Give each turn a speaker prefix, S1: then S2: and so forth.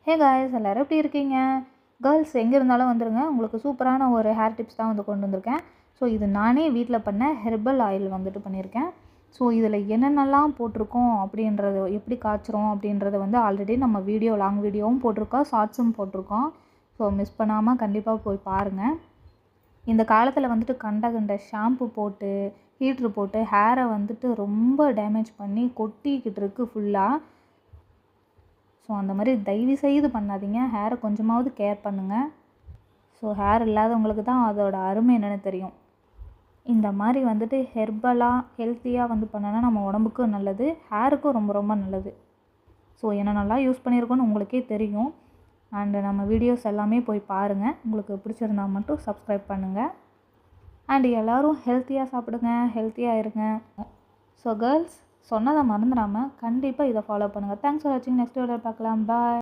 S1: Hey guys, எல்லோரும் எப்படி இருக்கீங்க? கேர்ள்ஸ் எங்கே இருந்தாலும் வந்துடுங்க. உங்களுக்கு சூப்பரான ஒரு ஹேர் டிப்ஸ் தான் வந்து கொண்டு வந்திருக்கேன். ஸோ இது நானே வீட்டில் பண்ண ஹெர்பல் ஆயில் வந்துட்டு பண்ணியிருக்கேன். ஸோ இதில் என்னென்னலாம் போட்டிருக்கோம் அப்படின்றத, எப்படி காய்ச்சிரும் அப்படின்றத வந்து ஆல்ரெடி நம்ம லாங் வீடியோவும் போட்டிருக்கோம், ஷார்ட்ஸும் போட்டிருக்கோம். ஸோ மிஸ் பண்ணாமல் கண்டிப்பாக போய் பாருங்கள். இந்த காலத்தில் வந்துட்டு கண்ட ஷாம்பு போட்டு ஹீட்ரு போட்டு ஹேரை வந்துட்டு ரொம்ப டேமேஜ் பண்ணி கொட்டிக்கிட்டு இருக்குது ஃபுல்லாக. ஸோ அந்த மாதிரி தயவு செய்து பண்ணாதீங்க. ஹேரை கொஞ்சமாவது கேர் பண்ணுங்கள். ஸோ ஹேர் இல்லாதவங்களுக்கு தான் அதோட அருமை என்னென்னு தெரியும். இந்த மாதிரி வந்துட்டு ஹெர்பலாக ஹெல்த்தியாக வந்து பண்ணோன்னா நம்ம உடம்புக்கும் நல்லது, ஹேருக்கும் ரொம்ப ரொம்ப நல்லது. ஸோ என்னென்னலாம் யூஸ் பண்ணியிருக்கோன்னு உங்களுக்கே தெரியும். அண்டு நம்ம வீடியோஸ் எல்லாமே போய் பாருங்கள். உங்களுக்கு பிடிச்சிருந்தா மட்டும் சப்ஸ்கிரைப் பண்ணுங்கள். அண்டு எல்லோரும் ஹெல்த்தியாக சாப்பிடுங்க, ஹெல்த்தியாக இருங்க. ஸோ கேர்ள்ஸ், சொன்னதை மறந்துடாமல் கண்டிப்பாக இதை ஃபாலோ பண்ணுங்கள். தேங்க்ஸ் ஃபார் வாட்சிங். நெக்ஸ்ட் வீடியோவில் பார்க்கலாம். பாய்.